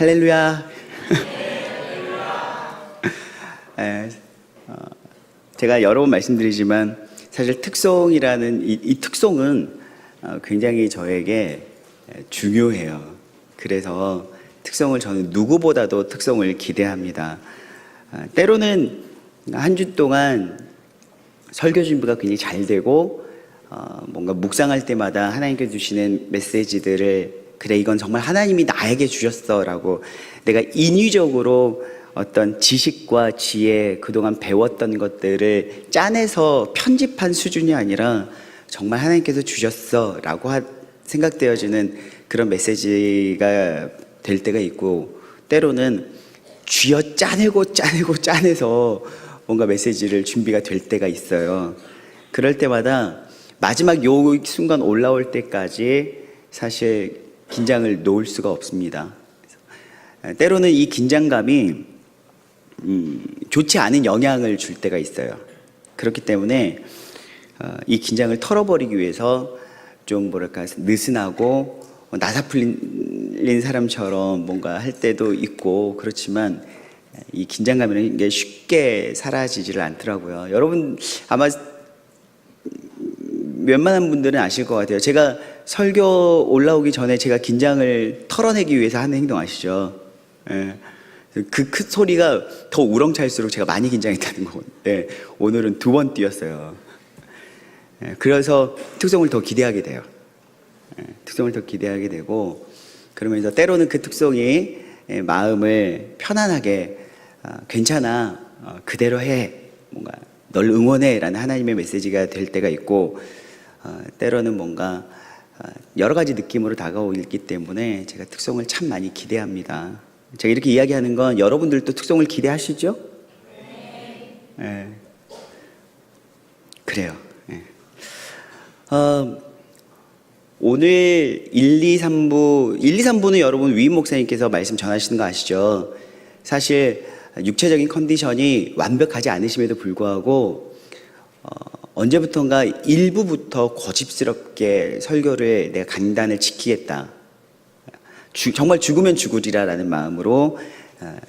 할렐루야. 제가 여러 번 말씀드리지만 사실 특송이라는 이 특송은 굉장히 저에게 중요해요. 그래서 특송을 저는 누구보다도 특송을 기대합니다. 때로는 한 주 동안 설교 준비가 굉장히 잘 되고 뭔가 묵상할 때마다 하나님께 주시는 메시지들을 그래 이건 정말 하나님이 나에게 주셨어 라고 내가 인위적으로 어떤 지식과 지혜 그동안 배웠던 것들을 짜내서 편집한 수준이 아니라 정말 하나님께서 주셨어 라고 생각되어지는 그런 메시지가 될 때가 있고, 때로는 쥐어 짜내서 뭔가 메시지를 준비가 될 때가 있어요. 그럴 때마다 마지막 요 순간 올라올 때까지 사실 긴장을 놓을 수가 없습니다. 때로는 이 긴장감이 좋지 않은 영향을 줄 때가 있어요. 그렇기 때문에 이 긴장을 털어버리기 위해서 좀 뭐랄까 느슨하고 나사 풀린 사람처럼 뭔가 할 때도 있고, 그렇지만 이 긴장감이라는 게 쉽게 사라지지를 않더라고요. 여러분 아마 웬만한 분들은 아실 것 같아요. 제가 설교 올라오기 전에 제가 긴장을 털어내기 위해서 하는 행동 아시죠? 예. 그 큰 소리가 더 우렁찰수록 제가 많이 긴장했다는 건데 오늘은 2번 뛰었어요. 예. 그래서 특송을 더 기대하게 돼요. 예. 특송을 더 기대하게 되고, 그러면서 때로는 그 특송이 마음을 편안하게 괜찮아, 그대로 해, 뭔가 널 응원해 라는 하나님의 메시지가 될 때가 있고, 때로는 뭔가 여러 가지 느낌으로 다가오기 때문에 제가 특송을 참 많이 기대합니다. 제가 이렇게 이야기하는 건 여러분들도 특송을 기대하시죠? 네. 그래요. 네. 오늘 1, 2, 3부는 여러분 위임 목사님께서 말씀 전하시는 거 아시죠? 사실 육체적인 컨디션이 완벽하지 않으심에도 불구하고 언제부턴가 일부부터 고집스럽게 설교를 내가 강단을 지키겠다, 정말 죽으면 죽으리라라는 마음으로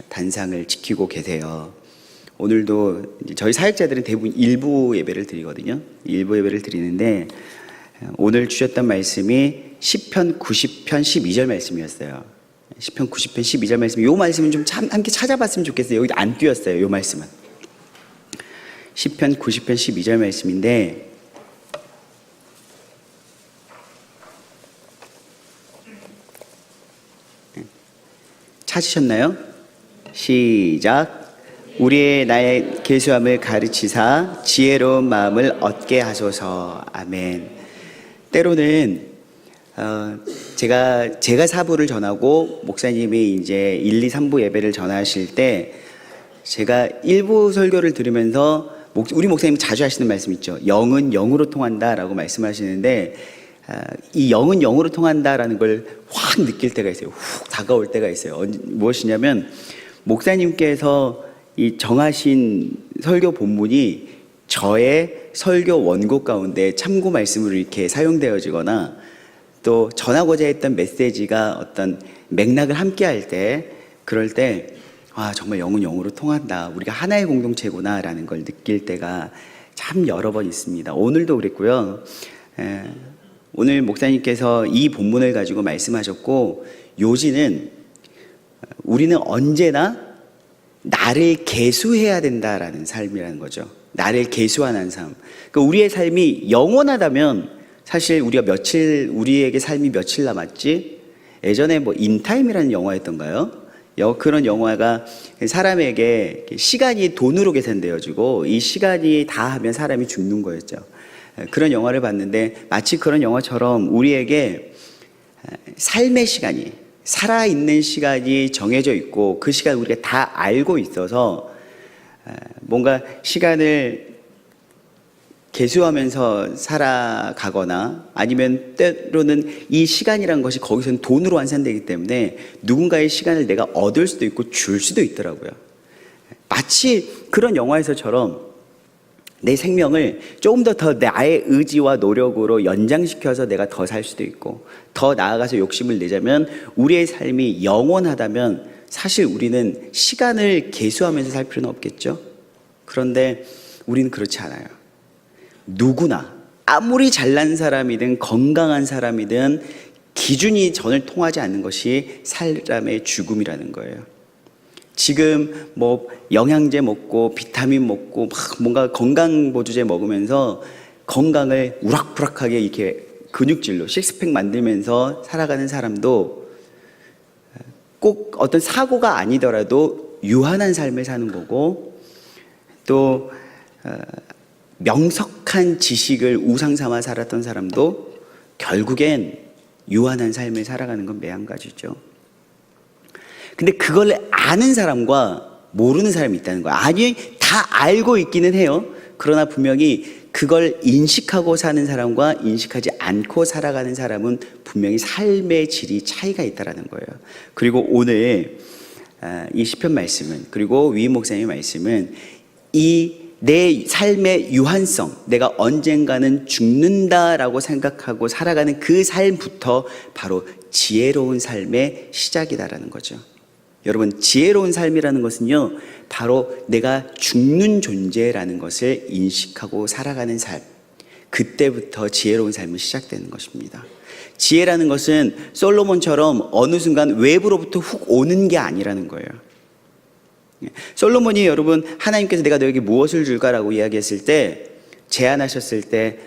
단상을 지키고 계세요. 오늘도 저희 사역자들은 대부분 일부 예배를 드리거든요. 일부 예배를 드리는데 오늘 주셨던 말씀이 시편 90편 12절 말씀이었어요. 시편 90편 12절 말씀, 이 말씀은 좀 함께 찾아봤으면 좋겠어요. 여기 안 띄었어요, 이 말씀은. 시편 90편 12절 말씀인데, 찾으셨나요? 시작. 우리의 나의 계수함을 가르치사 지혜로운 마음을 얻게 하소서. 아멘. 때로는 제가 사부를 전하고 목사님이 이제 1, 2, 3부 예배를 전하실 때 제가 1부 설교를 들으면서 우리 목사님 자주 하시는 말씀 있죠. 영은 영으로 통한다라고 말씀하시는데, 이 영은 영으로 통한다라는 걸 확 느낄 때가 있어요. 훅 다가올 때가 있어요. 무엇이냐면 목사님께서 이 정하신 설교 본문이 저의 설교 원고 가운데 참고 말씀으로 이렇게 사용되어지거나, 또 전하고자 했던 메시지가 어떤 맥락을 함께 할 때, 그럴 때 정말 영은 영으로 통한다, 우리가 하나의 공동체구나 라는 걸 느낄 때가 참 여러 번 있습니다. 오늘도 그랬고요. 오늘 목사님께서 이 본문을 가지고 말씀하셨고, 요지는 우리는 언제나 나를 계수해야 된다라는 삶이라는 거죠. 나를 계수하는 삶. 그러니까 우리의 삶이 영원하다면 사실 우리에게 삶이 며칠 남았지? 예전에 인타임이라는 영화였던가요? 그런 영화가 사람에게 시간이 돈으로 계산되어지고 이 시간이 다 하면 사람이 죽는 거였죠. 그런 영화를 봤는데 마치 그런 영화처럼 우리에게 삶의 시간이, 살아있는 시간이 정해져 있고 그 시간 우리가 다 알고 있어서 뭔가 시간을 계수하면서 살아가거나, 아니면 때로는 이 시간이란 것이 거기서는 돈으로 환산되기 때문에 누군가의 시간을 내가 얻을 수도 있고 줄 수도 있더라고요. 마치 그런 영화에서처럼 내 생명을 조금 더 나의 의지와 노력으로 연장시켜서 내가 더 살 수도 있고, 더 나아가서 욕심을 내자면 우리의 삶이 영원하다면 사실 우리는 시간을 계수하면서 살 필요는 없겠죠. 그런데 우리는 그렇지 않아요. 누구나 아무리 잘난 사람이든 건강한 사람이든 기준이 전을 통하지 않는 것이 사람의 죽음이라는 거예요. 지금 뭐 영양제 먹고 비타민 먹고 막 뭔가 건강보조제 먹으면서 건강을 우락부락하게 이렇게 근육질로 식스팩 만들면서 살아가는 사람도 꼭 어떤 사고가 아니더라도 유한한 삶을 사는 거고, 또 명석한 지식을 우상 삼아 살았던 사람도 결국엔 유한한 삶을 살아가는 건 매한가지죠. 근데 그걸 아는 사람과 모르는 사람이 있다는 거야. 아니, 다 알고 있기는 해요. 그러나 분명히 그걸 인식하고 사는 사람과 인식하지 않고 살아가는 사람은 분명히 삶의 질이 차이가 있다는 거예요. 그리고 오늘 이 시편 말씀은, 그리고 위 목사님의 말씀은 이 내 삶의 유한성, 내가 언젠가는 죽는다라고 생각하고 살아가는 그 삶부터 바로 지혜로운 삶의 시작이다라는 거죠. 여러분, 지혜로운 삶이라는 것은요, 바로 내가 죽는 존재라는 것을 인식하고 살아가는 삶, 그때부터 지혜로운 삶은 시작되는 것입니다. 지혜라는 것은 솔로몬처럼 어느 순간 외부로부터 훅 오는 게 아니라는 거예요. 솔로몬이 여러분, 하나님께서 내가 너에게 무엇을 줄까라고 이야기했을 때, 제안하셨을 때,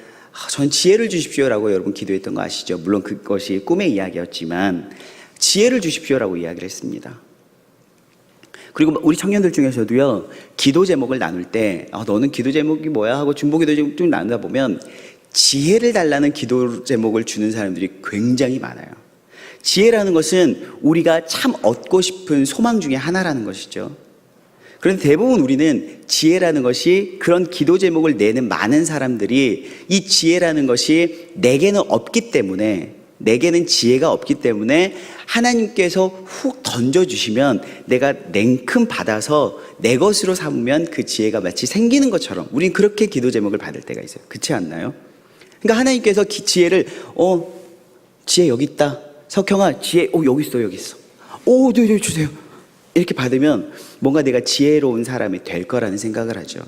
전 지혜를 주십시오라고 여러분 기도했던 거 아시죠? 물론 그것이 꿈의 이야기였지만 지혜를 주십시오라고 이야기를 했습니다. 그리고 우리 청년들 중에서도요, 기도 제목을 나눌 때 너는 기도 제목이 뭐야 하고 중보 기도 제목 쭉 나누다 보면 지혜를 달라는 기도 제목을 주는 사람들이 굉장히 많아요. 지혜라는 것은 우리가 참 얻고 싶은 소망 중에 하나라는 것이죠. 그런데 대부분 우리는 지혜라는 것이, 그런 기도 제목을 내는 많은 사람들이 이 지혜라는 것이 내게는 없기 때문에, 내게는 지혜가 없기 때문에 하나님께서 훅 던져주시면 내가 냉큼 받아서 내 것으로 삼으면 그 지혜가 마치 생기는 것처럼 우린 그렇게 기도 제목을 받을 때가 있어요. 그렇지 않나요? 그러니까 하나님께서 지혜를 지혜 여기 있다. 석형아, 지혜 여기 있어, 여기 있어. 네, 주세요. 이렇게 받으면 뭔가 내가 지혜로운 사람이 될 거라는 생각을 하죠.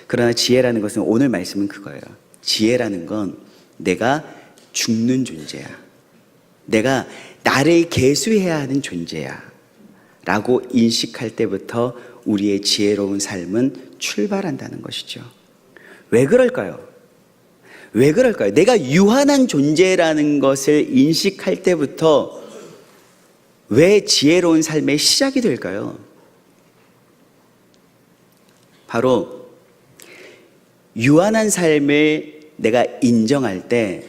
그러나 지혜라는 것은, 오늘 말씀은 그거예요. 지혜라는 건 내가 죽는 존재야. 내가 나를 계수해야 하는 존재야 라고 인식할 때부터 우리의 지혜로운 삶은 출발한다는 것이죠. 왜 그럴까요? 왜 그럴까요? 내가 유한한 존재라는 것을 인식할 때부터 왜 지혜로운 삶의 시작이 될까요? 바로 유한한 삶을 내가 인정할 때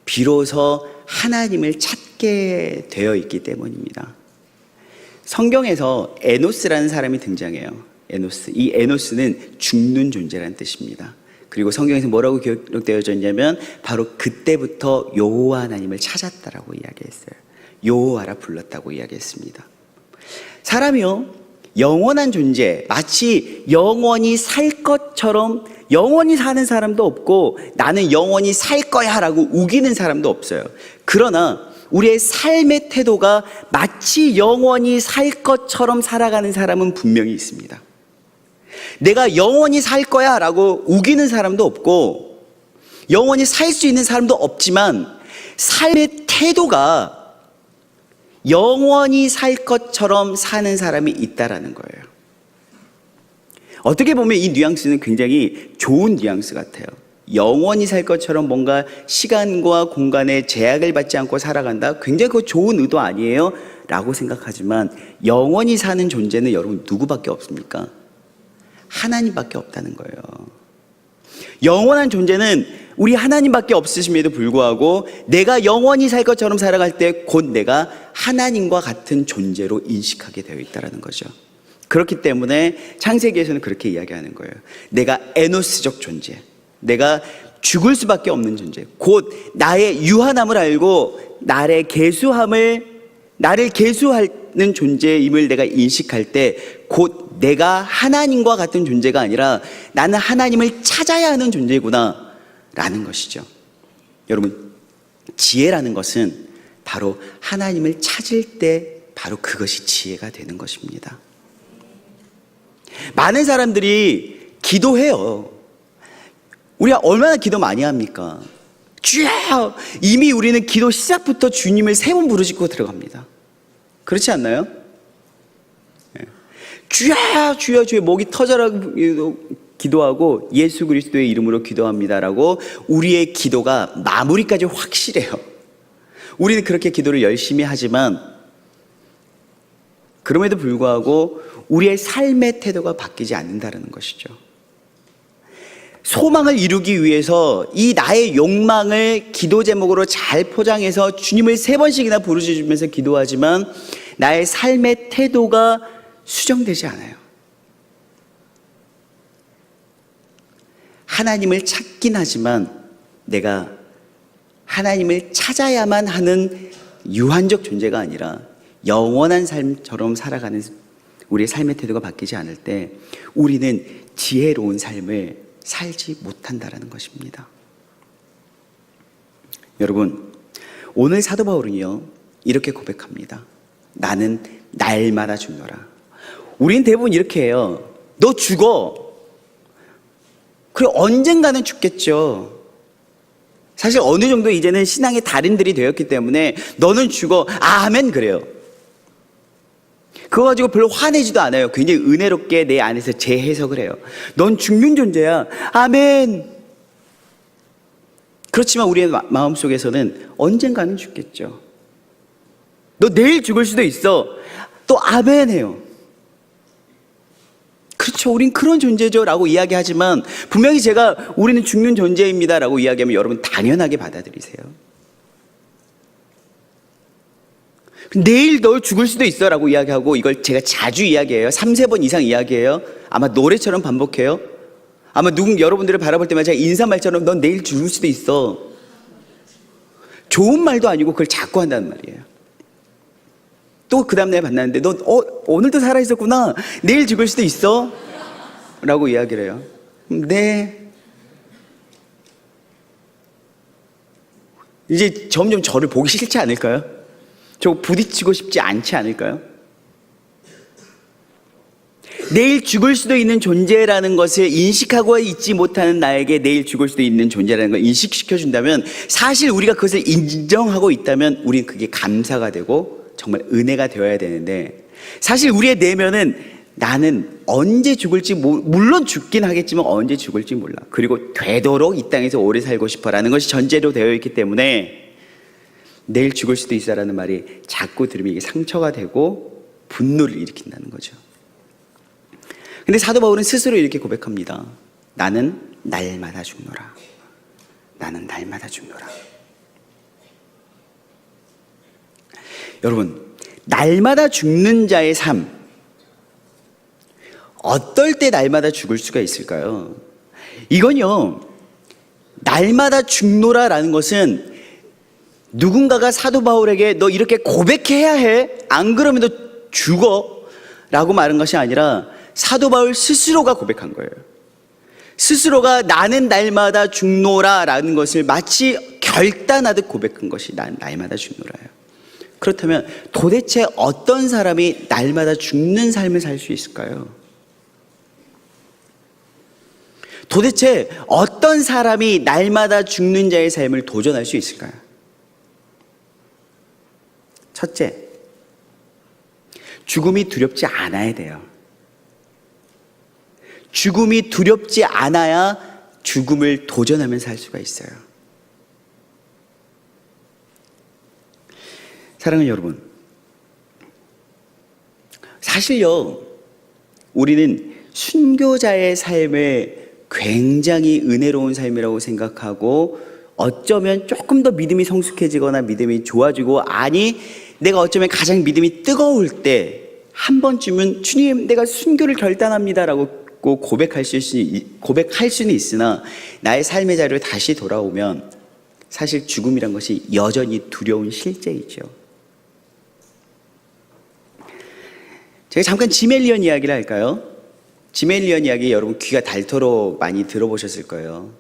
비로소 하나님을 찾게 되어 있기 때문입니다. 성경에서 에노스라는 사람이 등장해요. 에노스. 이 에노스는 죽는 존재라는 뜻입니다. 그리고 성경에서 뭐라고 기록되어져 있냐면 바로 그때부터 여호와 하나님을 찾았다라고 이야기했어요. 여호와라 불렀다고 이야기했습니다. 사람이요, 영원한 존재, 마치 영원히 살 것처럼 영원히 사는 사람도 없고 나는 영원히 살 거야 라고 우기는 사람도 없어요. 그러나 우리의 삶의 태도가 마치 영원히 살 것처럼 살아가는 사람은 분명히 있습니다. 내가 영원히 살 거야 라고 우기는 사람도 없고 영원히 살 수 있는 사람도 없지만 삶의 태도가 영원히 살 것처럼 사는 사람이 있다라는 거예요. 어떻게 보면 이 뉘앙스는 굉장히 좋은 뉘앙스 같아요. 영원히 살 것처럼 뭔가 시간과 공간에 제약을 받지 않고 살아간다? 굉장히 그거 좋은 의도 아니에요? 라고 생각하지만 영원히 사는 존재는 여러분 누구밖에 없습니까? 하나님밖에 없다는 거예요. 영원한 존재는 우리 하나님밖에 없으심에도 불구하고 내가 영원히 살 것처럼 살아갈 때 곧 내가 하나님과 같은 존재로 인식하게 되어 있다는 거죠. 그렇기 때문에 창세기에서는 그렇게 이야기하는 거예요. 내가 에노스적 존재, 내가 죽을 수밖에 없는 존재, 곧 나의 유한함을 알고 나를 계수하는 존재임을 내가 인식할 때 곧 내가 하나님과 같은 존재가 아니라 나는 하나님을 찾아야 하는 존재구나 라는 것이죠. 여러분, 지혜라는 것은 바로 하나님을 찾을 때 바로 그것이 지혜가 되는 것입니다. 많은 사람들이 기도해요. 우리가 얼마나 기도 많이 합니까? 주여! 이미 우리는 기도 시작부터 주님을 세 번 부르짖고 들어갑니다. 그렇지 않나요? 주여! 주여! 주여! 목이 터져라 기도하고 예수 그리스도의 이름으로 기도합니다라고 우리의 기도가 마무리까지 확실해요. 우리는 그렇게 기도를 열심히 하지만 그럼에도 불구하고 우리의 삶의 태도가 바뀌지 않는다는 것이죠. 소망을 이루기 위해서 이 나의 욕망을 기도 제목으로 잘 포장해서 주님을 3번씩이나 부르짖으면서 기도하지만 나의 삶의 태도가 수정되지 않아요. 하나님을 찾긴 하지만 내가 하나님을 찾아야만 하는 유한적 존재가 아니라 영원한 삶처럼 살아가는 우리의 삶의 태도가 바뀌지 않을 때 우리는 지혜로운 삶을 살지 못한다는 것입니다. 여러분, 오늘 사도 바울은요 이렇게 고백합니다. 나는 날마다 죽노라. 우린 대부분 이렇게 해요. 너 죽어. 그래, 언젠가는 죽겠죠. 사실 어느 정도 이제는 신앙의 달인들이 되었기 때문에 너는 죽어. 아멘 그래요. 그거 가지고 별로 화내지도 않아요. 굉장히 은혜롭게 내 안에서 재해석을 해요. 넌 죽는 존재야. 아멘. 그렇지만 우리의 마음속에서는 언젠가는 죽겠죠. 너 내일 죽을 수도 있어. 또 아멘 해요. 그렇죠. 우린 그런 존재죠 라고 이야기하지만 분명히 제가 우리는 죽는 존재입니다 라고 이야기하면 여러분 당연하게 받아들이세요. 내일 너 죽을 수도 있어 라고 이야기하고 이걸 제가 자주 이야기해요. 3-4번 이상 이야기해요. 아마 노래처럼 반복해요. 아마 여러분들을 바라볼 때마다 제가 인사말처럼 넌 내일 죽을 수도 있어. 좋은 말도 아니고 그걸 자꾸 한다는 말이에요. 또 그 다음날 만났는데 너 오늘도 살아있었구나. 내일 죽을 수도 있어 라고 이야기를 해요. 네. 이제 점점 저를 보기 싫지 않을까요? 저 부딪히고 싶지 않지 않을까요? 내일 죽을 수도 있는 존재라는 것을 인식하고 있지 못하는 나에게 내일 죽을 수도 있는 존재라는 걸 인식시켜준다면 사실 우리가 그것을 인정하고 있다면 우리는 그게 감사가 되고 정말 은혜가 되어야 되는데 사실 우리의 내면은 나는 언제 죽을지 물론 죽긴 하겠지만 언제 죽을지 몰라. 그리고 되도록 이 땅에서 오래 살고 싶어라는 것이 전제로 되어 있기 때문에 내일 죽을 수도 있어라는 말이 자꾸 들으면 이게 상처가 되고 분노를 일으킨다는 거죠. 근데 사도 바울은 스스로 이렇게 고백합니다. 나는 날마다 죽노라. 나는 날마다 죽노라. 여러분, 날마다 죽는 자의 삶, 어떨 때 날마다 죽을 수가 있을까요? 이건요, 날마다 죽노라라는 것은 누군가가 사도 바울에게 너 이렇게 고백해야 해, 안 그러면 너 죽어 라고 말한 것이 아니라 사도 바울 스스로가 고백한 거예요. 스스로가 나는 날마다 죽노라라는 것을 마치 결단하듯 고백한 것이 난 날마다 죽노라예요. 그렇다면 도대체 어떤 사람이 날마다 죽는 삶을 살 수 있을까요? 도대체 어떤 사람이 날마다 죽는 자의 삶을 도전할 수 있을까요? 첫째, 죽음이 두렵지 않아야 돼요. 죽음이 두렵지 않아야 죽음을 도전하면서 살 수가 있어요. 사랑하는 여러분, 사실요, 우리는 순교자의 삶을 굉장히 은혜로운 삶이라고 생각하고 어쩌면 조금 더 믿음이 성숙해지거나 믿음이 좋아지고 아니 내가 어쩌면 가장 믿음이 뜨거울 때 한 번쯤은 주님 내가 순교를 결단합니다라고 고백할 수는 있으나 나의 삶의 자리로 다시 돌아오면 사실 죽음이란 것이 여전히 두려운 실제이죠. 제가 잠깐 지멜리언 이야기를 할까요? 짐 엘리엇 이야기 여러분 귀가 닳도록 많이 들어보셨을 거예요.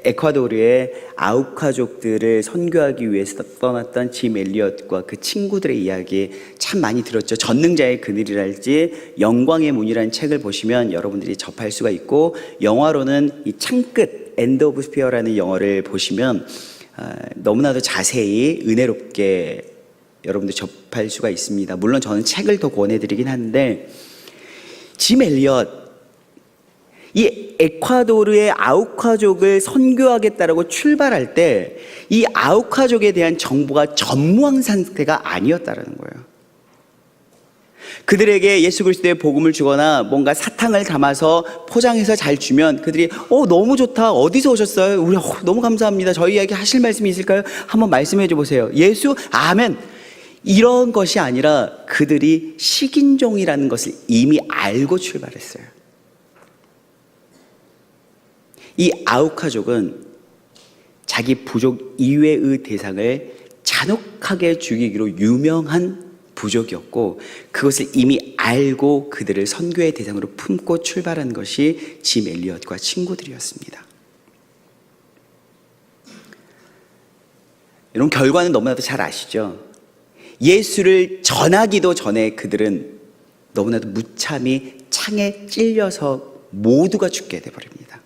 에콰도르의 아우카족들을 선교하기 위해서 떠났던 짐 엘리엇과 그 친구들의 이야기 참 많이 들었죠. 전능자의 그늘이랄지 영광의 문이라는 책을 보시면 여러분들이 접할 수가 있고, 영화로는 이 창끝 엔드 오브 스피어라는 영화를 보시면 너무나도 자세히 은혜롭게 여러분들 접할 수가 있습니다. 물론 저는 책을 더 권해드리긴 하는데, 짐 엘리엇 이 에콰도르의 아우카족을 선교하겠다라고 출발할 때 이 아우카족에 대한 정보가 전무한 상태가 아니었다라는 거예요. 그들에게 예수 그리스도의 복음을 주거나 뭔가 사탕을 담아서 포장해서 잘 주면 그들이 너무 좋다, 어디서 오셨어요? 우리 너무 감사합니다, 저희에게 하실 말씀이 있을까요? 한번 말씀해 줘 보세요. 예수 아멘, 이런 것이 아니라 그들이 식인종이라는 것을 이미 알고 출발했어요. 이 아우카족은 자기 부족 이외의 대상을 잔혹하게 죽이기로 유명한 부족이었고, 그것을 이미 알고 그들을 선교의 대상으로 품고 출발한 것이 짐 엘리엇과 친구들이었습니다. 여러분, 결과는 너무나도 잘 아시죠? 예수를 전하기도 전에 그들은 너무나도 무참히 창에 찔려서 모두가 죽게 되어버립니다.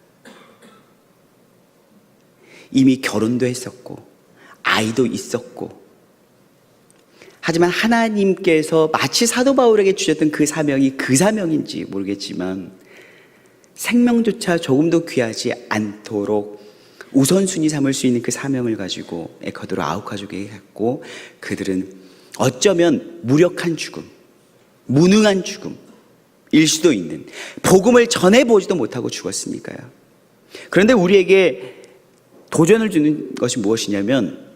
이미 결혼도 했었고 아이도 있었고, 하지만 하나님께서 마치 사도 바울에게 주셨던 그 사명이 그 사명인지 모르겠지만 생명조차 조금도 귀하지 않도록 우선순위 삼을 수 있는 그 사명을 가지고 에콰도르 아우카족에게 갔고, 그들은 어쩌면 무력한 죽음, 무능한 죽음일 수도 있는, 복음을 전해보지도 못하고 죽었으니까요. 그런데 우리에게 도전을 주는 것이 무엇이냐면,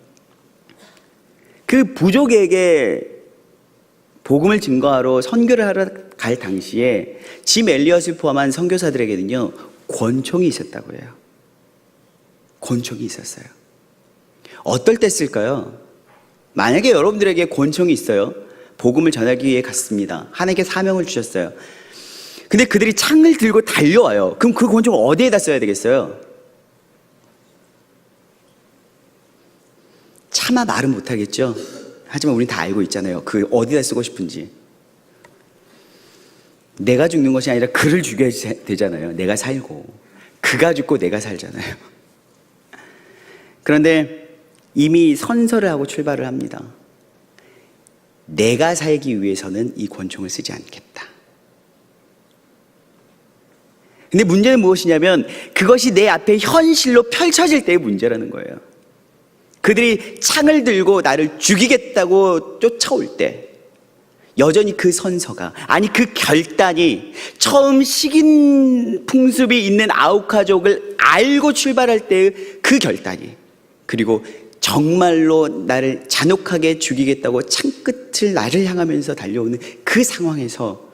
그 부족에게 복음을 증거하러 선교를 하러 갈 당시에 짐 엘리엇을 포함한 선교사들에게는요 권총이 있었다고 해요. 권총이 있었어요. 어떨 때 쓸까요? 만약에 여러분들에게 권총이 있어요. 복음을 전하기 위해 갔습니다. 하나님께 사명을 주셨어요. 근데 그들이 창을 들고 달려와요. 그럼 그 권총을 어디에다 써야 되겠어요? 차마 말은 못하겠죠. 하지만 우린 다 알고 있잖아요. 그 어디다 쓰고 싶은지. 내가 죽는 것이 아니라 그를 죽여야 되잖아요. 내가 살고 그가 죽고 내가 살잖아요. 그런데 이미 선서를 하고 출발을 합니다. 내가 살기 위해서는 이 권총을 쓰지 않겠다. 근데 문제는 무엇이냐면 그것이 내 앞에 현실로 펼쳐질 때의 문제라는 거예요. 그들이 창을 들고 나를 죽이겠다고 쫓아올 때 여전히 그 선서가, 아니 그 결단이, 처음 식인 풍습이 있는 아우카족을 알고 출발할 때의 그 결단이, 그리고 정말로 나를 잔혹하게 죽이겠다고 창끝을 나를 향하면서 달려오는 그 상황에서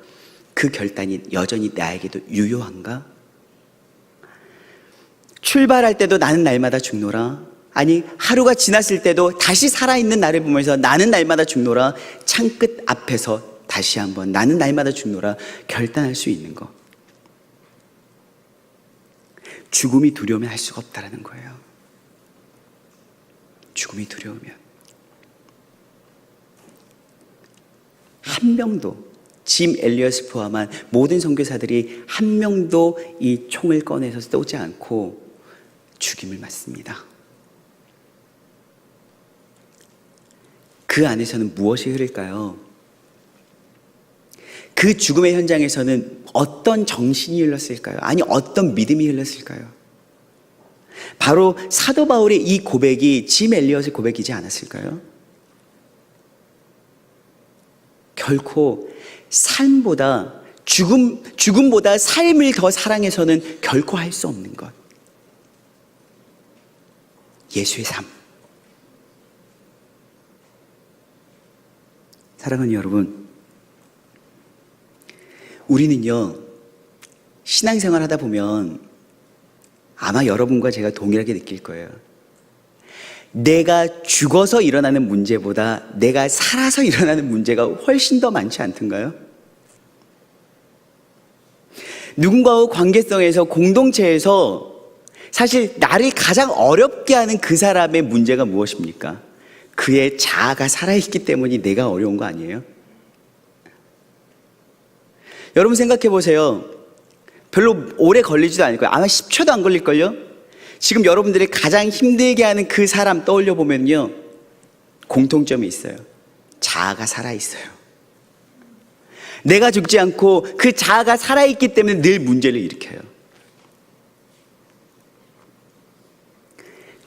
그 결단이 여전히 나에게도 유효한가? 출발할 때도 나는 날마다 죽노라, 아니 하루가 지났을 때도 다시 살아있는 나를 보면서 나는 날마다 죽노라, 창끝 앞에서 다시 한번 나는 날마다 죽노라 결단할 수 있는 것. 죽음이 두려우면 할 수가 없다라는 거예요. 죽음이 두려우면. 한 명도, 짐 엘리엇을 포함한 모든 선교사들이 한 명도 이 총을 꺼내서 쏘지 않고 죽임을 맞습니다. 그 안에서는 무엇이 흐를까요? 그 죽음의 현장에서는 어떤 정신이 흘렀을까요? 아니 어떤 믿음이 흘렀을까요? 바로 사도 바울의 이 고백이 짐 엘리엇의 고백이지 않았을까요? 결코 삶보다 죽음보다 삶을 더 사랑해서는 결코 할 수 없는 것. 예수의 삶. 사랑하는 여러분, 우리는요 신앙생활 하다 보면 아마 여러분과 제가 동일하게 느낄 거예요. 내가 죽어서 일어나는 문제보다 내가 살아서 일어나는 문제가 훨씬 더 많지 않던가요? 누군가와 관계성에서, 공동체에서 사실 나를 가장 어렵게 하는 그 사람의 문제가 무엇입니까? 그의 자아가 살아있기 때문이 내가 어려운 거 아니에요? 여러분 생각해 보세요. 별로 오래 걸리지도 않을 거예요. 아마 10초도 안 걸릴걸요? 지금 여러분들이 가장 힘들게 하는 그 사람 떠올려 보면요, 공통점이 있어요. 자아가 살아있어요. 내가 죽지 않고 그 자아가 살아있기 때문에 늘 문제를 일으켜요.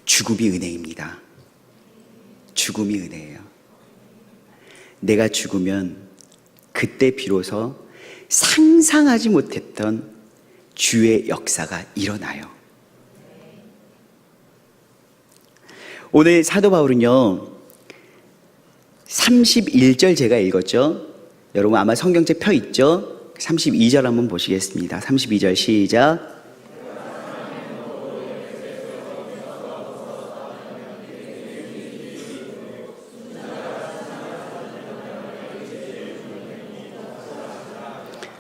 죽음이 은혜입니다. 죽음이 은혜예요. 내가 죽으면 그때 비로소 상상하지 못했던 주의 역사가 일어나요. 오늘 사도 바울은요, 31절 제가 읽었죠. 여러분 아마 성경책 펴 있죠. 32절 한번 보시겠습니다. 32절 시작.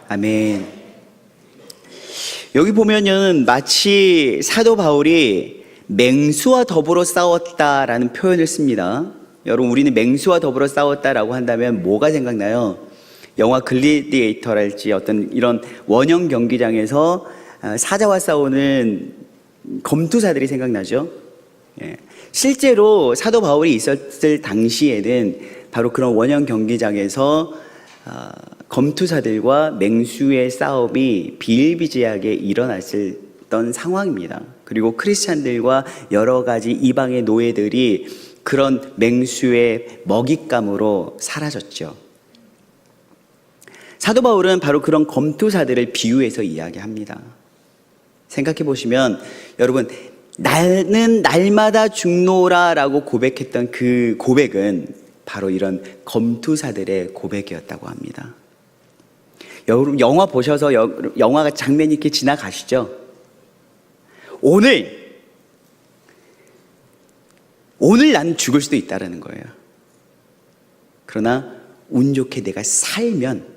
아멘. 여기 보면은 마치 사도 바울이 맹수와 더불어 싸웠다라는 표현을 씁니다. 여러분, 우리는 맹수와 더불어 싸웠다라고 한다면 뭐가 생각나요? 영화 글래디에이터랄지 어떤 이런 원형 경기장에서 사자와 싸우는 검투사들이 생각나죠. 예. 실제로 사도 바울이 있었을 당시에는 바로 그런 원형 경기장에서 검투사들과 맹수의 싸움이 비일비재하게 일어났던 상황입니다. 그리고 크리스찬들과 여러 가지 이방의 노예들이 그런 맹수의 먹잇감으로 사라졌죠. 사도 바울은 바로 그런 검투사들을 비유해서 이야기합니다. 생각해 보시면 여러분, 나는 날마다 죽노라 라고 고백했던 그 고백은 바로 이런 검투사들의 고백이었다고 합니다. 여러분 영화 보셔서 영화가 장면이 이렇게 지나가시죠? 오늘 나는 죽을 수도 있다는 거예요. 그러나 운 좋게 내가 살면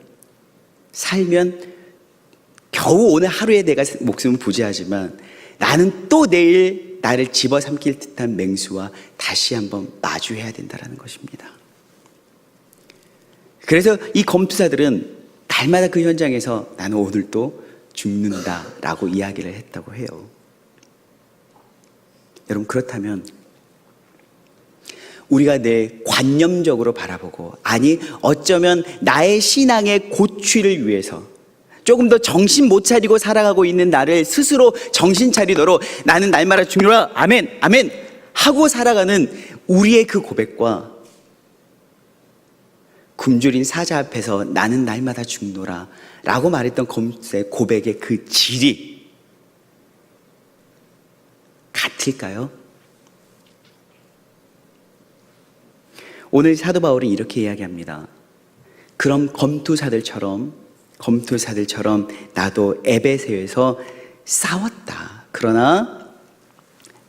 겨우 오늘 하루에 내가 목숨은 부재하지만 나는 또 내일 나를 집어삼킬 듯한 맹수와 다시 한번 마주해야 된다는 것입니다. 그래서 이 검투사들은 날마다 그 현장에서 나는 오늘 또 죽는다라고 이야기를 했다고 해요. 여러분, 그렇다면 우리가 내 관념적으로 바라보고, 아니 어쩌면 나의 신앙의 고취를 위해서 조금 더 정신 못 차리고 살아가고 있는 나를 스스로 정신 차리도록 나는 날마다 죽노라, 아멘 아멘 하고 살아가는 우리의 그 고백과 굶주린 사자 앞에서 나는 날마다 죽노라 라고 말했던 검투사의 고백의 그 질이 같을까요? 오늘 사도 바울은 이렇게 이야기합니다. 그럼 검투사들처럼 나도 에베소에서 싸웠다. 그러나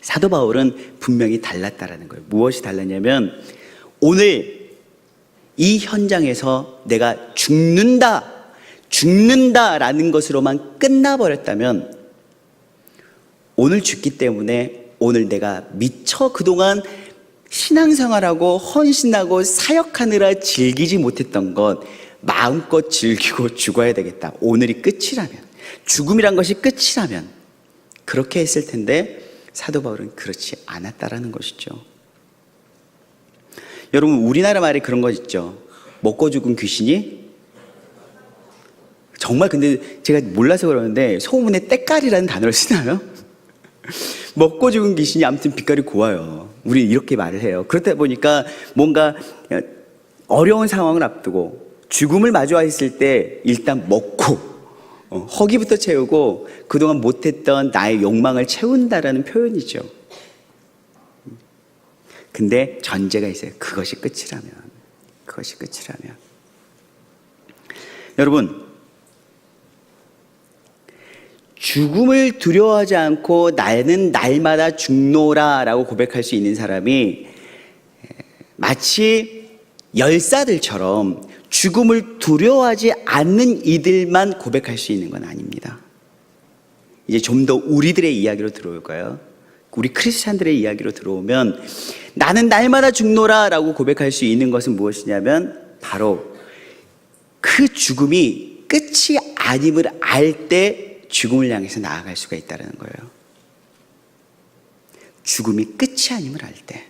사도 바울은 분명히 달랐다라는 거예요. 무엇이 달랐냐면, 오늘 이 현장에서 내가 죽는다라는 것으로만 끝나버렸다면, 오늘 죽기 때문에 오늘 내가 미처 그동안 신앙생활하고 헌신하고 사역하느라 즐기지 못했던 것 마음껏 즐기고 죽어야 되겠다. 오늘이 끝이라면, 죽음이란 것이 끝이라면 그렇게 했을 텐데 사도 바울은 그렇지 않았다라는 것이죠. 여러분, 우리나라 말에 그런 거 있죠. 먹고 죽은 귀신이, 정말 근데 제가 몰라서 그러는데 소문에 때깔이라는 단어를 쓰나요? 먹고 죽은 귀신이 아무튼 빛깔이 고와요. 우리 이렇게 말을 해요. 그렇다 보니까 뭔가 어려운 상황을 앞두고 죽음을 마주했을 때 일단 먹고 허기부터 채우고 그동안 못했던 나의 욕망을 채운다라는 표현이죠. 근데 전제가 있어요. 그것이 끝이라면. 여러분, 죽음을 두려워하지 않고 나는 날마다 죽노라 라고 고백할 수 있는 사람이 마치 열사들처럼 죽음을 두려워하지 않는 이들만 고백할 수 있는 건 아닙니다. 이제 좀 더 우리들의 이야기로 들어올까요? 우리 크리스찬들의 이야기로 들어오면 나는 날마다 죽노라 라고 고백할 수 있는 것은 무엇이냐면 바로 그 죽음이 끝이 아님을 알 때 죽음을 향해서 나아갈 수가 있다는 거예요. 죽음이 끝이 아님을 알 때.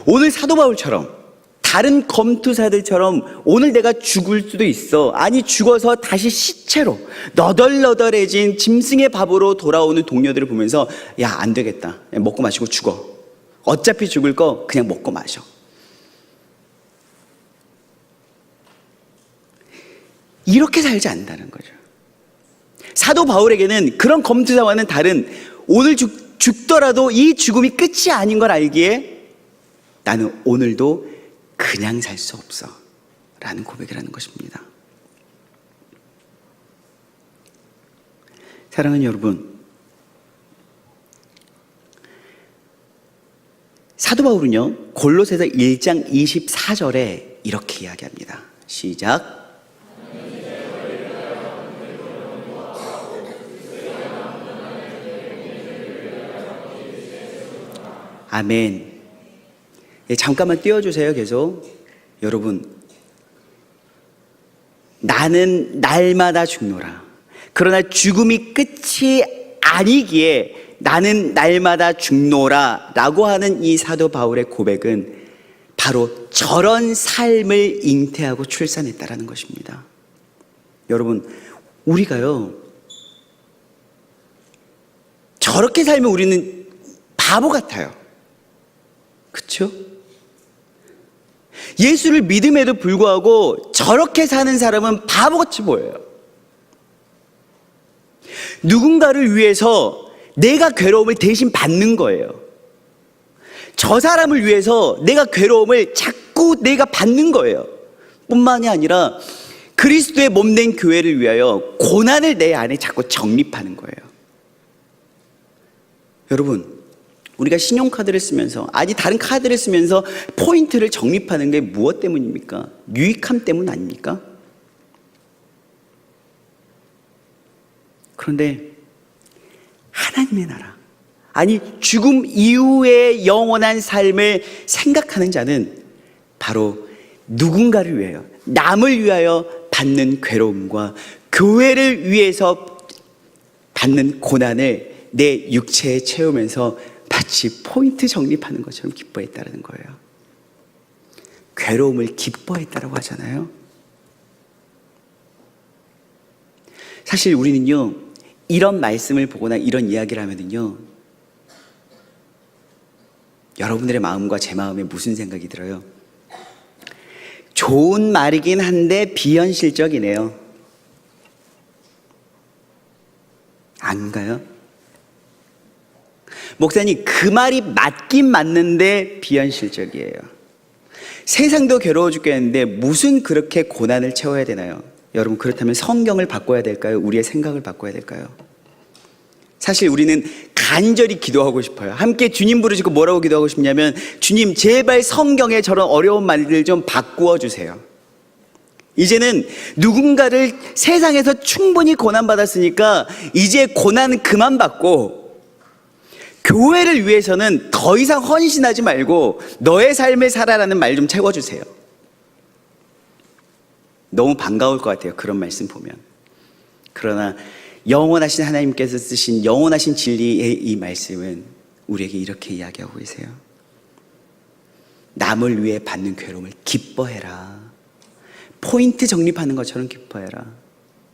오늘 사도 바울처럼 다른 검투사들처럼 오늘 내가 죽을 수도 있어. 아니 죽어서 다시 시체로 너덜너덜해진 짐승의 밥으로 돌아오는 동료들을 보면서 야, 안 되겠다. 먹고 마시고 죽어. 어차피 죽을 거 그냥 먹고 마셔. 이렇게 살지 않는다는 거죠. 사도 바울에게는 그런 검투사와는 다른 오늘 죽더라도 이 죽음이 끝이 아닌 걸 알기에 나는 오늘도 그냥 살 수 없어 라는 고백을 하는 것입니다. 사랑하는 여러분, 사도 바울은요 골로새서 1장 24절에 이렇게 이야기합니다. 시작. 아멘. 예, 잠깐만 띄워주세요. 계속. 여러분, 나는 날마다 죽노라. 그러나 죽음이 끝이 아니기에 나는 날마다 죽노라 라고 하는 이 사도 바울의 고백은 바로 저런 삶을 잉태하고 출산했다라는 것입니다. 여러분, 우리가요 저렇게 살면 우리는 바보 같아요. 그렇죠? 예수를 믿음에도 불구하고 저렇게 사는 사람은 바보같이 보여요. 누군가를 위해서 내가 괴로움을 대신 받는 거예요. 저 사람을 위해서 내가 괴로움을 자꾸 내가 받는 거예요. 뿐만이 아니라 그리스도의 몸된 교회를 위하여 고난을 내 안에 자꾸 적립하는 거예요. 여러분, 우리가 신용카드를 쓰면서 아니 다른 카드를 쓰면서 포인트를 적립하는 게 무엇 때문입니까? 유익함 때문 아닙니까? 그런데 하나님의 나라, 아니 죽음 이후의 영원한 삶을 생각하는 자는 바로 누군가를 위하여, 남을 위하여 받는 괴로움과 교회를 위해서 받는 고난을 내 육체에 채우면서 마치 포인트 적립하는 것처럼 기뻐했다는 거예요. 괴로움을 기뻐했다라고 하잖아요. 사실 우리는요 이런 말씀을 보거나 이런 이야기를 하면은요 여러분들의 마음과 제 마음에 무슨 생각이 들어요? 좋은 말이긴 한데 비현실적이네요. 아닌가요? 목사님, 그 말이 맞긴 맞는데 비현실적이에요. 세상도 괴로워 죽겠는데 무슨 그렇게 고난을 채워야 되나요? 여러분, 그렇다면 성경을 바꿔야 될까요? 우리의 생각을 바꿔야 될까요? 사실 우리는 간절히 기도하고 싶어요. 함께 주님 부르시고 뭐라고 기도하고 싶냐면, 주님 제발 성경에 저런 어려운 말들 좀 바꾸어 주세요. 이제는 누군가를 세상에서 충분히 고난받았으니까 이제 고난 그만 받고 교회를 위해서는 더 이상 헌신하지 말고 너의 삶을 살아라는 말 좀 채워주세요. 너무 반가울 것 같아요, 그런 말씀 보면. 그러나 영원하신 하나님께서 쓰신 영원하신 진리의 이 말씀은 우리에게 이렇게 이야기하고 계세요. 남을 위해 받는 괴로움을 기뻐해라. 포인트 적립하는 것처럼 기뻐해라.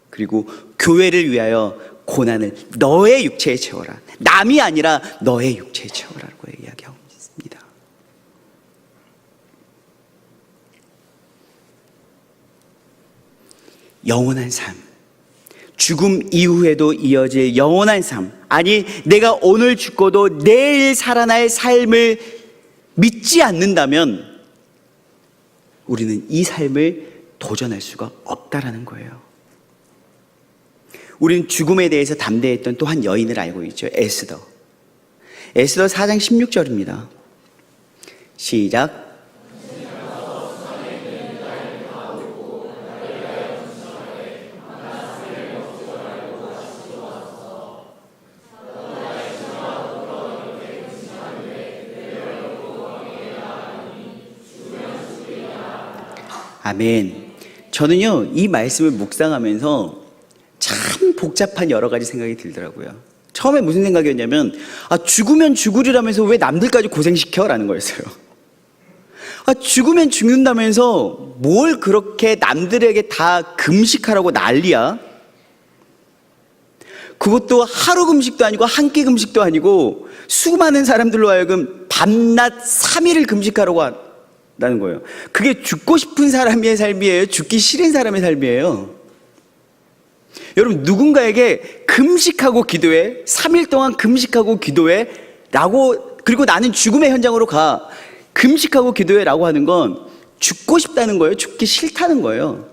그리고 교회를 위하여 고난을 너의 육체에 채워라. 남이 아니라 너의 육체에 채워라라고 이야기하고 있습니다. 영원한 삶, 죽음 이후에도 이어질 영원한 삶, 아니 내가 오늘 죽고도 내일 살아날 삶을 믿지 않는다면 우리는 이 삶을 도전할 수가 없다라는 거예요. 우리는 죽음에 대해서 담대했던 또 한 여인을 알고 있죠. 에스더. 에스더 4장 16절입니다. 시작. 아멘. 저는요, 이 말씀을 묵상하면서 참 복잡한 여러 가지 생각이 들더라고요. 처음에 무슨 생각이었냐면, 죽으면 죽으리라면서 왜 남들까지 고생시켜? 라는 거였어요. 죽으면 죽는다면서 뭘 그렇게 남들에게 다 금식하라고 난리야? 그것도 하루 금식도 아니고 한 끼 금식도 아니고 수많은 사람들로 하여금 밤낮 3일을 금식하라고 한다는 거예요. 그게 죽고 싶은 사람의 삶이에요? 죽기 싫은 사람의 삶이에요? 여러분, 누군가에게 금식하고 기도해, 3일 동안 금식하고 기도해 라고, 그리고 나는 죽음의 현장으로 가, 금식하고 기도해 라고 하는 건 죽고 싶다는 거예요? 죽기 싫다는 거예요?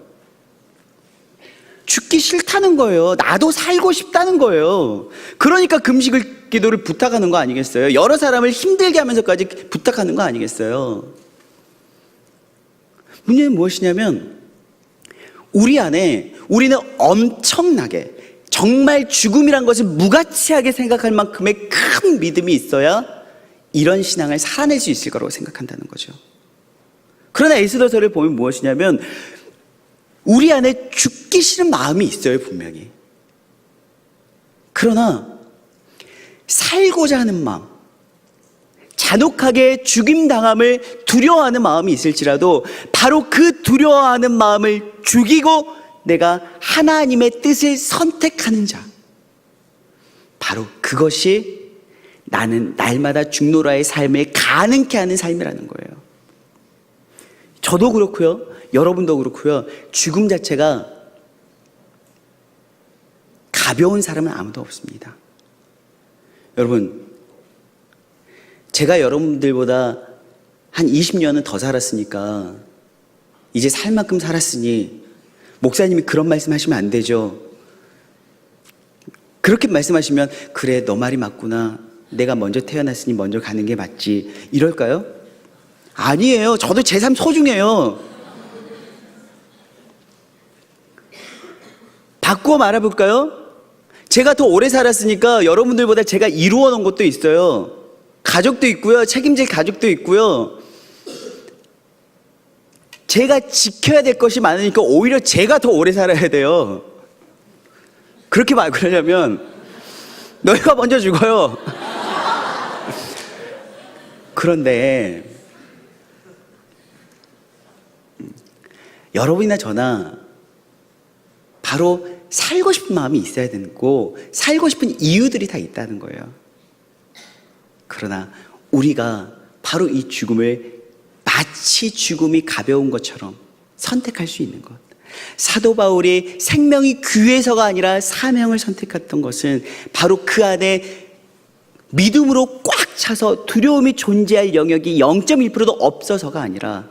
죽기 싫다는 거예요. 나도 살고 싶다는 거예요. 그러니까 금식을 기도를 부탁하는 거 아니겠어요? 여러 사람을 힘들게 하면서까지 부탁하는 거 아니겠어요? 문제는 무엇이냐면 우리는 엄청나게 정말 죽음이란 것을 무가치하게 생각할 만큼의 큰 믿음이 있어야 이런 신앙을 살아낼 수 있을 거라고 생각한다는 거죠. 그러나 에스더서를 보면 무엇이냐면 우리 안에 죽기 싫은 마음이 있어요, 분명히. 그러나 살고자 하는 마음, 잔혹하게 죽임당함을 두려워하는 마음이 있을지라도 바로 그 두려워하는 마음을 죽이고 내가 하나님의 뜻을 선택하는 자, 바로 그것이 나는 날마다 죽노라의 삶을 가능케 하는 삶이라는 거예요. 저도 그렇고요, 여러분도 그렇고요, 죽음 자체가 가벼운 사람은 아무도 없습니다. 여러분, 제가 여러분들보다 한 20년은 더 살았으니까 이제 살 만큼 살았으니 목사님이 그런 말씀 하시면 안 되죠. 그렇게 말씀하시면 그래, 너 말이 맞구나, 내가 먼저 태어났으니 먼저 가는 게 맞지, 이럴까요? 아니에요. 저도 제 삶 소중해요. 바꾸어 말해볼까요? 제가 더 오래 살았으니까 여러분들보다 제가 이루어 놓은 것도 있어요. 가족도 있고요, 책임질 가족도 있고요, 제가 지켜야 될 것이 많으니까 오히려 제가 더 오래 살아야 돼요. 그렇게 그러려면 너희가 먼저 죽어요. 그런데 여러분이나 저나 바로 살고 싶은 마음이 있어야 되고 살고 싶은 이유들이 다 있다는 거예요. 그러나 우리가 바로 이 죽음을 마치 죽음이 가벼운 것처럼 선택할 수 있는 것, 사도 바울이 생명이 귀해서가 아니라 사명을 선택했던 것은 바로 그 안에 믿음으로 꽉 차서 두려움이 존재할 영역이 0.1%도 없어서가 아니라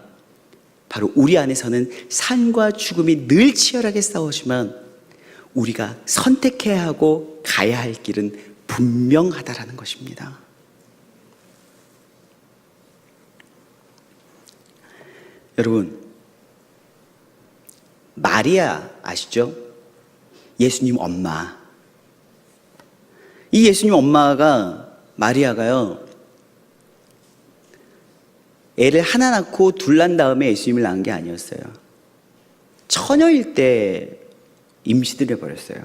바로 우리 안에서는 삶과 죽음이 늘 치열하게 싸우지만 우리가 선택해야 하고 가야 할 길은 분명하다라는 것입니다. 여러분, 마리아 아시죠? 예수님 엄마. 이 예수님 엄마가, 마리아가요, 애를 하나 낳고 둘 난 다음에 예수님을 낳은 게 아니었어요. 처녀일 때 임신을 해버렸어요.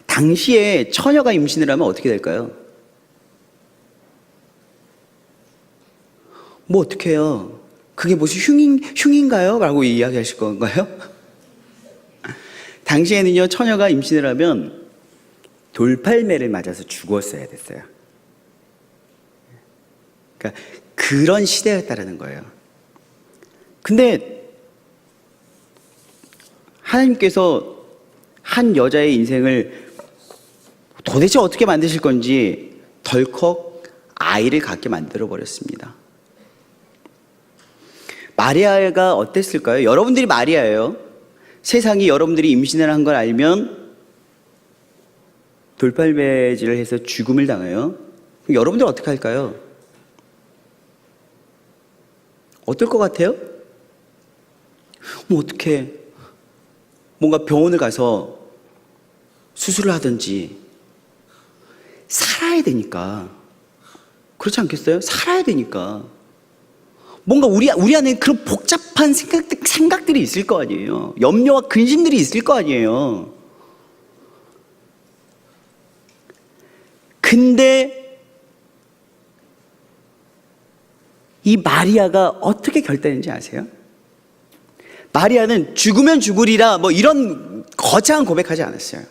당시에 처녀가 임신을 하면 어떻게 될까요? 뭐 어떻게 해요? 그게 무슨 흉인가요? 라고 이야기하실 건가요? 당시에는요, 처녀가 임신을 하면 돌팔매를 맞아서 죽었어야 됐어요. 그러니까 그런 시대였다라는 거예요. 근데 하나님께서 한 여자의 인생을 도대체 어떻게 만드실 건지 덜컥 아이를 갖게 만들어 버렸습니다. 마리아가 어땠을까요? 여러분들이 마리아예요. 세상이 여러분들이 임신을 한 걸 알면 돌팔매질을 해서 죽음을 당해요. 그럼 여러분들 어떻게 할까요? 어떨 것 같아요? 뭐 어떻게 뭔가 병원을 가서 수술을 하든지, 살아야 되니까. 그렇지 않겠어요? 살아야 되니까 뭔가 우리 안에 그런 복잡한 생각들이 있을 거 아니에요. 염려와 근심들이 있을 거 아니에요. 근데 이 마리아가 어떻게 결단했는지 아세요? 마리아는 죽으면 죽으리라 뭐 이런 거창한 고백하지 않았어요.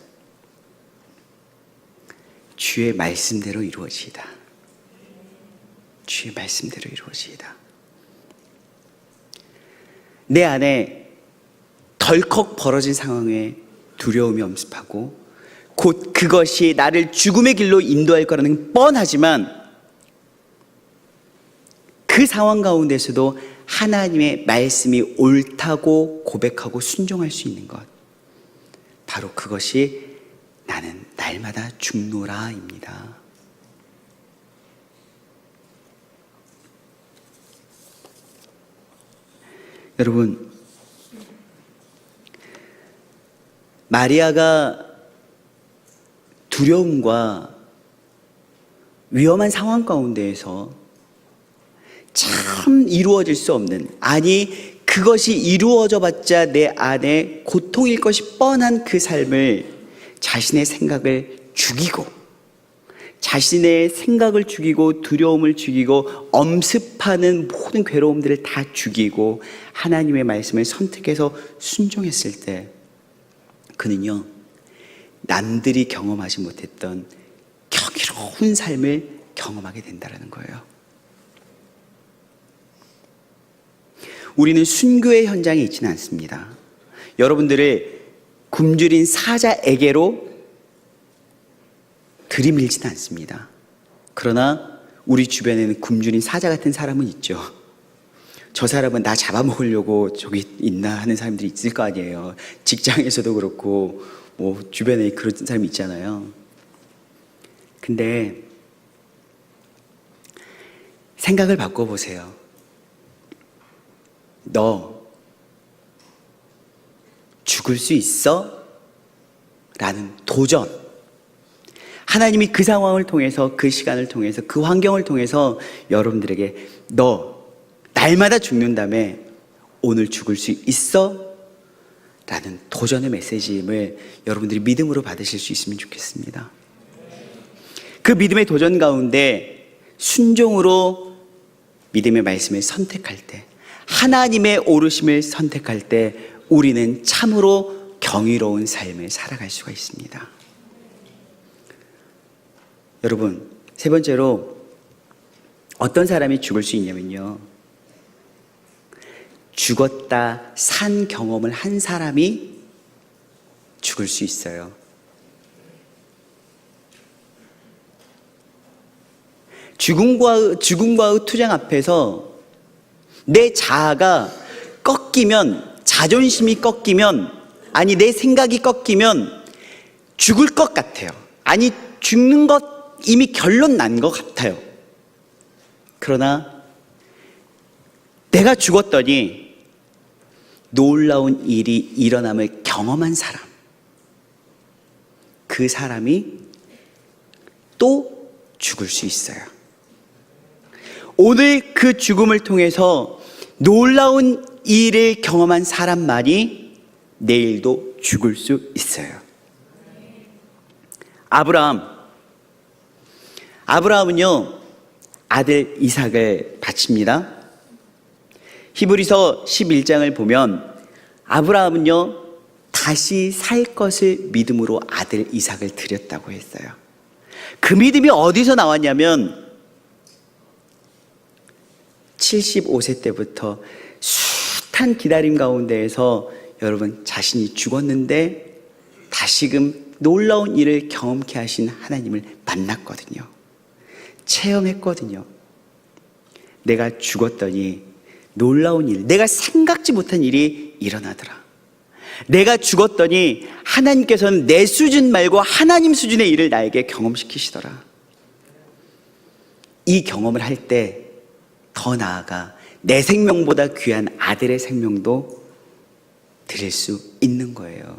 주의 말씀대로 이루어지이다. 주의 말씀대로 이루어지이다. 내 안에 덜컥 벌어진 상황에 두려움이 엄습하고 곧 그것이 나를 죽음의 길로 인도할 거라는 뻔하지만 그 상황 가운데서도 하나님의 말씀이 옳다고 고백하고 순종할 수 있는 것, 바로 그것이 나는 날마다 죽노라입니다. 여러분, 마리아가 두려움과 위험한 상황 가운데에서 참 이루어질 수 없는, 아니 그것이 이루어져 봤자 내 안에 고통일 것이 뻔한 그 삶을 자신의 생각을 죽이고, 자신의 생각을 죽이고 두려움을 죽이고 엄습하는 모든 괴로움들을 다 죽이고 하나님의 말씀을 선택해서 순종했을 때 그는요, 남들이 경험하지 못했던 경이로운 삶을 경험하게 된다는 거예요. 우리는 순교의 현장에 있지는 않습니다. 여러분들을 굶주린 사자에게로 들이밀지는 않습니다. 그러나 우리 주변에는 굶주린 사자 같은 사람은 있죠. 저 사람은 나 잡아먹으려고 저기 있나 하는 사람들이 있을 거 아니에요. 직장에서도 그렇고 뭐 주변에 그런 사람이 있잖아요. 근데 생각을 바꿔보세요. 너 죽을 수 있어? 라는 도전. 하나님이 그 상황을 통해서, 그 시간을 통해서, 그 환경을 통해서 여러분들에게 너 날마다 죽는다며 오늘 죽을 수 있어? 라는 도전의 메시지임을 여러분들이 믿음으로 받으실 수 있으면 좋겠습니다. 그 믿음의 도전 가운데 순종으로 믿음의 말씀을 선택할 때, 하나님의 오르심을 선택할 때 우리는 참으로 경이로운 삶을 살아갈 수가 있습니다. 여러분, 세 번째로 어떤 사람이 죽을 수 있냐면요, 죽었다 산 경험을 한 사람이 죽을 수 있어요. 죽음과의 투쟁 앞에서 내 자아가 꺾이면, 자존심이 꺾이면, 아니 내 생각이 꺾이면 죽을 것 같아요. 아니 죽는 것 이미 결론 난 것 같아요. 그러나 내가 죽었더니 놀라운 일이 일어남을 경험한 사람, 그 사람이 또 죽을 수 있어요. 오늘 그 죽음을 통해서 놀라운 일을 경험한 사람만이 내일도 죽을 수 있어요. 아브라함은요, 아들 이삭을 바칩니다. 히브리서 11장을 보면 아브라함은요, 다시 살 것을 믿음으로 아들 이삭을 드렸다고 했어요. 그 믿음이 어디서 나왔냐면 75세 때부터 숱한 기다림 가운데에서 여러분, 자신이 죽었는데 다시금 놀라운 일을 경험케 하신 하나님을 만났거든요. 체험했거든요. 내가 죽었더니 놀라운 일, 내가 생각지 못한 일이 일어나더라. 내가 죽었더니 하나님께서는 내 수준 말고 하나님 수준의 일을 나에게 경험시키시더라. 이 경험을 할 때 더 나아가 내 생명보다 귀한 아들의 생명도 드릴 수 있는 거예요.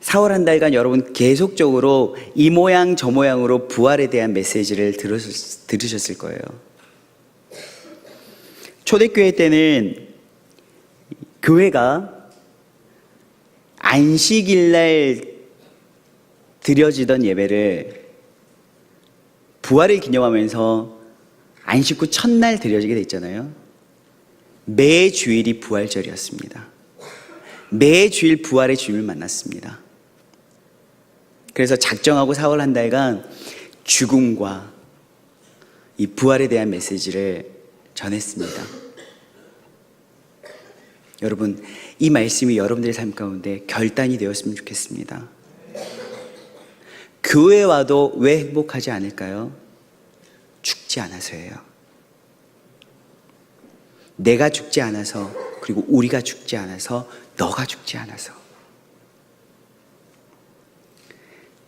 4월 한 달간 여러분 계속적으로 이 모양 저 모양으로 부활에 대한 메시지를 들으셨을 거예요. 초대교회 때는 교회가 안식일날 드려지던 예배를 부활을 기념하면서 안식 후 첫날 드려지게 됐잖아요. 매 주일이 부활절이었습니다. 매 주일 부활의 주님을 만났습니다. 그래서 작정하고 4월 한 달간 죽음과 이 부활에 대한 메시지를 전했습니다. 여러분, 이 말씀이 여러분들의 삶 가운데 결단이 되었으면 좋겠습니다. 교회 와도 왜 행복하지 않을까요? 죽지 않아서예요. 내가 죽지 않아서, 그리고 우리가 죽지 않아서, 너가 죽지 않아서.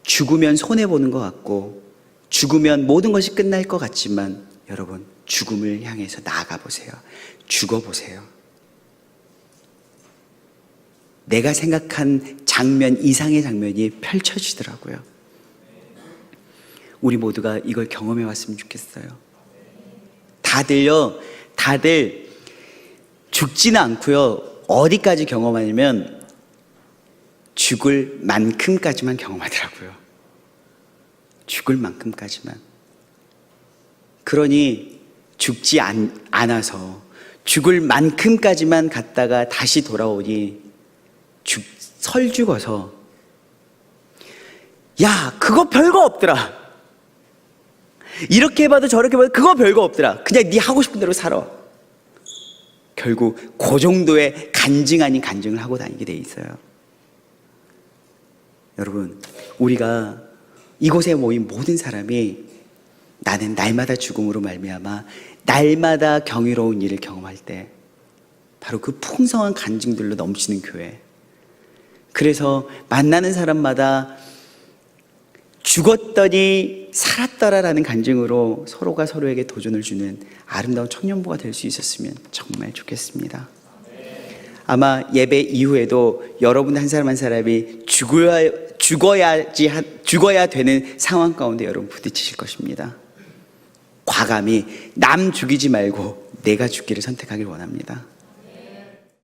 죽으면 손해보는 것 같고, 죽으면 모든 것이 끝날 것 같지만, 여러분, 죽음을 향해서 나아가 보세요. 죽어보세요. 내가 생각한 장면 이상의 장면이 펼쳐지더라고요. 우리 모두가 이걸 경험해 왔으면 좋겠어요. 다들 죽지는 않고요. 어디까지 경험하냐면 죽을 만큼까지만 경험하더라고요. 죽을 만큼까지만. 그러니 죽지 않아서 죽을 만큼까지만 갔다가 다시 돌아오니 설 죽어서 야, 그거 별거 없더라. 이렇게 해봐도 저렇게 해봐도 그거 별거 없더라. 그냥 네 하고 싶은 대로 살아. 결국 그 정도의 간증 아닌 간증을 하고 다니게 돼 있어요. 여러분, 우리가 이곳에 모인 모든 사람이 나는 날마다 죽음으로 말미암아 날마다 경이로운 일을 경험할 때 바로 그 풍성한 간증들로 넘치는 교회. 그래서 만나는 사람마다 죽었더니 살았더라라는 간증으로 서로가 서로에게 도전을 주는 아름다운 청년부가 될 수 있었으면 정말 좋겠습니다. 아마 예배 이후에도 여러분 한 사람 한 사람이 죽어야 되는 상황 가운데 여러분 부딪히실 것입니다. 과감히 남 죽이지 말고 내가 죽기를 선택하길 원합니다.